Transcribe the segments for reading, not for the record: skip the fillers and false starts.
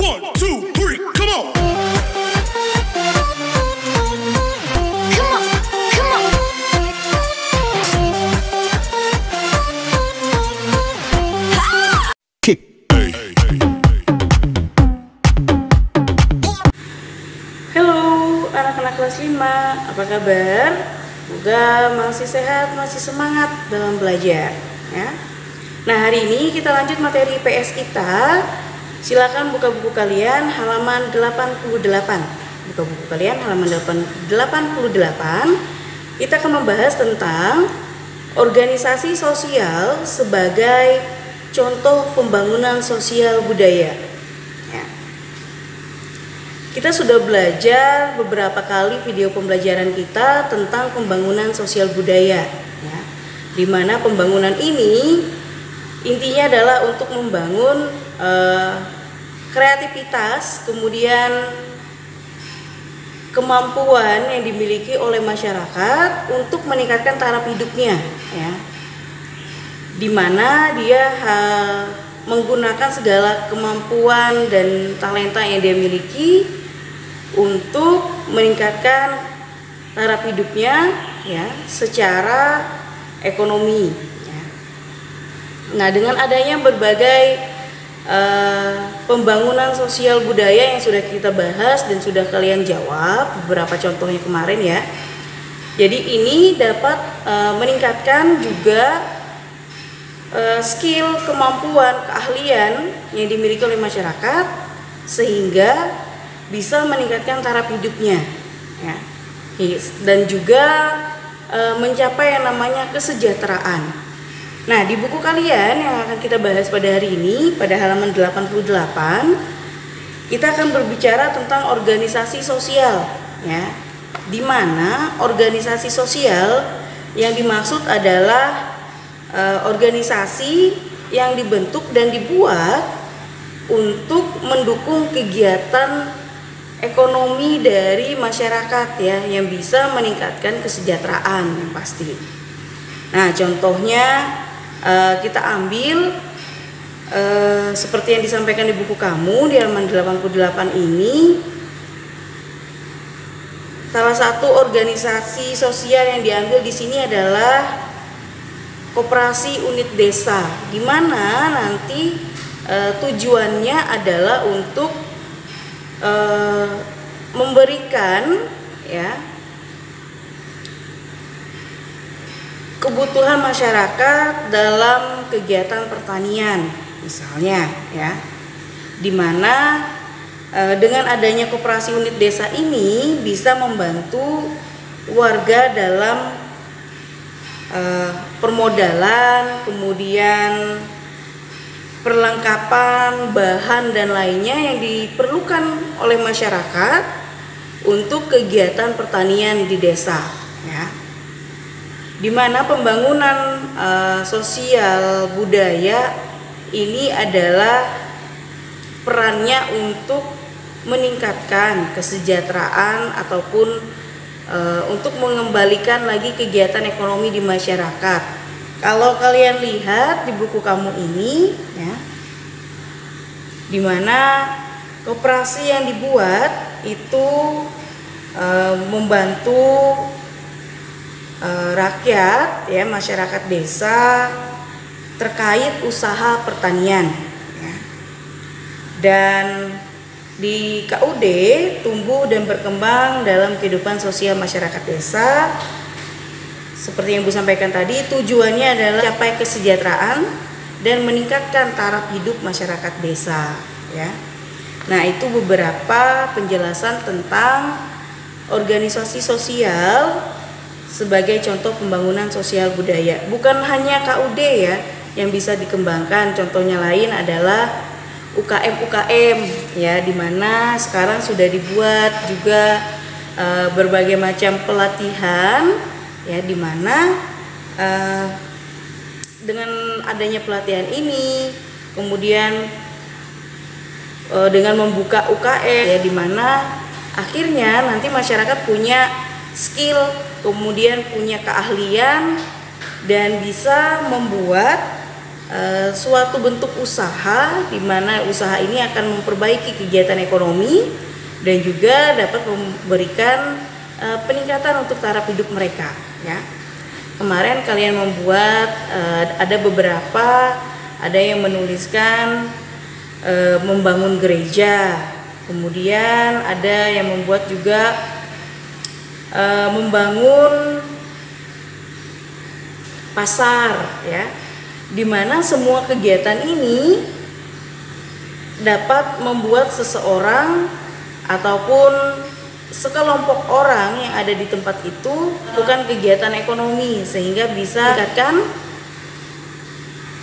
1, 2, 3, come on. Kick. Halo anak-anak kelas 5, apa kabar? Semoga masih sehat, masih semangat dalam belajar ya. Nah, hari ini kita lanjut materi PS kita. Silakan buka buku kalian halaman 88. Buka buku kalian halaman 88. Kita akan membahas tentang organisasi sosial sebagai contoh pembangunan sosial budaya. Ya. Kita sudah belajar beberapa kali video pembelajaran kita tentang pembangunan sosial budaya, ya. Di mana pembangunan ini intinya adalah untuk membangun kreativitas, kemudian kemampuan yang dimiliki oleh masyarakat untuk meningkatkan taraf hidupnya, ya. Di mana dia menggunakan segala kemampuan dan talenta yang dia miliki untuk meningkatkan taraf hidupnya ya secara ekonomi ya. Nah, dengan adanya berbagai pembangunan sosial budaya yang sudah kita bahas dan sudah kalian jawab beberapa contohnya kemarin ya. Jadi ini dapat meningkatkan juga skill, kemampuan, keahlian yang dimiliki oleh masyarakat sehingga bisa meningkatkan taraf hidupnya ya. Dan juga mencapai yang namanya kesejahteraan. Nah, di buku kalian yang akan kita bahas pada hari ini pada halaman 88 kita akan berbicara tentang organisasi sosial ya. Di mana organisasi sosial yang dimaksud adalah organisasi yang dibentuk dan dibuat untuk mendukung kegiatan ekonomi dari masyarakat ya, yang bisa meningkatkan kesejahteraan yang pasti. Nah, contohnya kita ambil seperti yang disampaikan di buku kamu di halaman 88 ini. Salah satu organisasi sosial yang diambil di sini adalah koperasi unit desa, di mana nanti tujuannya adalah untuk memberikan ya kebutuhan masyarakat dalam kegiatan pertanian misalnya ya, di mana dengan adanya koperasi unit desa ini bisa membantu warga dalam permodalan, kemudian perlengkapan bahan dan lainnya yang diperlukan oleh masyarakat untuk kegiatan pertanian di desa ya. Di mana pembangunan sosial budaya ini adalah perannya untuk meningkatkan kesejahteraan ataupun untuk mengembalikan lagi kegiatan ekonomi di masyarakat. Kalau kalian lihat di buku kamu ini ya, di mana koperasi yang dibuat itu membantu rakyat ya, masyarakat desa terkait usaha pertanian ya. Dan di KUD tumbuh dan berkembang dalam kehidupan sosial masyarakat desa. Seperti yang Bu sampaikan tadi, tujuannya adalah capai kesejahteraan dan meningkatkan taraf hidup masyarakat desa ya. Nah, itu beberapa penjelasan tentang organisasi sosial sebagai contoh pembangunan sosial budaya. Bukan hanya KUD ya yang bisa dikembangkan, contohnya lain adalah UKM ya, dimana sekarang sudah dibuat juga berbagai macam pelatihan ya, dimana dengan adanya pelatihan ini kemudian dengan membuka UKM ya, dimana akhirnya nanti masyarakat punya skill, kemudian punya keahlian dan bisa membuat suatu bentuk usaha di mana usaha ini akan memperbaiki kegiatan ekonomi dan juga dapat memberikan peningkatan untuk taraf hidup mereka ya. Kemarin kalian membuat ada beberapa, ada yang menuliskan membangun gereja, kemudian ada yang membuat juga membangun pasar ya, dimana semua kegiatan ini dapat membuat seseorang ataupun sekelompok orang yang ada di tempat itu bukan kegiatan ekonomi sehingga bisa meningkatkan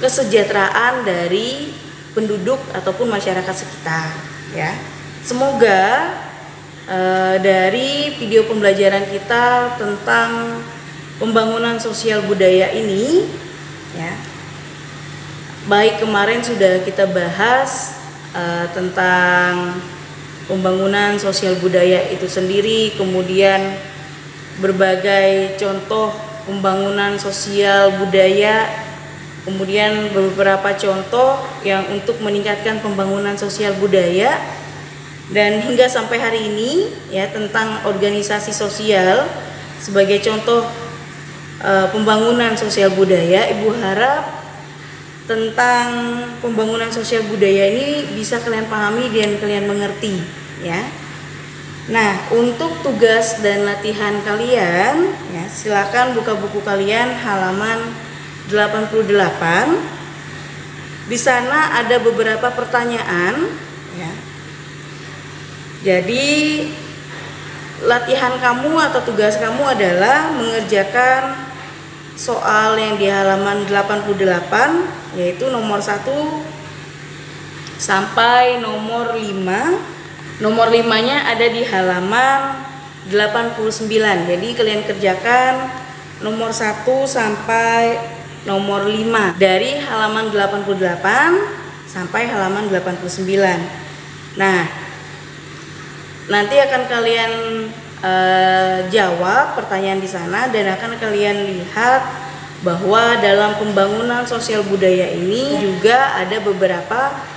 kesejahteraan dari penduduk ataupun masyarakat sekitar ya. Semoga dari video pembelajaran kita tentang pembangunan sosial budaya ini ya, baik kemarin sudah kita bahas tentang pembangunan sosial budaya itu sendiri, kemudian berbagai contoh pembangunan sosial budaya, kemudian beberapa contoh yang untuk meningkatkan pembangunan sosial budaya, dan hingga sampai hari ini ya tentang organisasi sosial sebagai contoh pembangunan sosial budaya. Ibu harap tentang pembangunan sosial budaya ini bisa kalian pahami dan kalian mengerti ya. Nah, untuk tugas dan latihan kalian ya, silakan buka buku kalian halaman 88. Di sana ada beberapa pertanyaan ya. Jadi latihan kamu atau tugas kamu adalah mengerjakan soal yang di halaman 88, yaitu nomor 1 sampai nomor 5. Nomor 5-nya ada di halaman 89. Jadi kalian kerjakan nomor 1 sampai nomor 5 dari halaman 88 sampai halaman 89. Nah, nanti akan kalian jawab pertanyaan di sana dan akan kalian lihat bahwa dalam pembangunan sosial budaya ini juga ada beberapa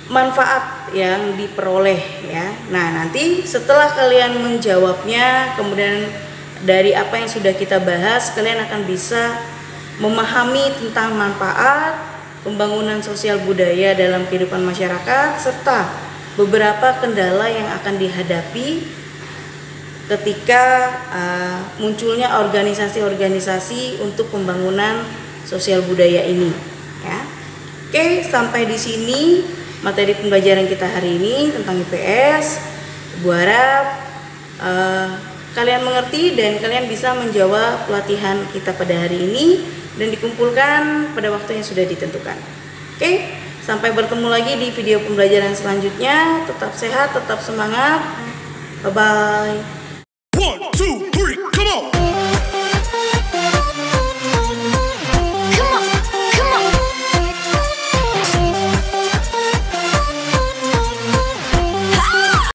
manfaat yang diperoleh ya. Nah, nanti setelah kalian menjawabnya, kemudian dari apa yang sudah kita bahas, kalian akan bisa memahami tentang manfaat pembangunan sosial budaya dalam kehidupan masyarakat serta beberapa kendala yang akan dihadapi ketika munculnya organisasi-organisasi untuk pembangunan sosial budaya ini ya. Oke, sampai di sini materi pembelajaran kita hari ini tentang IPS. Ibu harap kalian mengerti dan kalian bisa menjawab latihan kita pada hari ini dan dikumpulkan pada waktu yang sudah ditentukan. Oke, sampai bertemu lagi di video pembelajaran selanjutnya. Tetap sehat, tetap semangat. Bye-bye.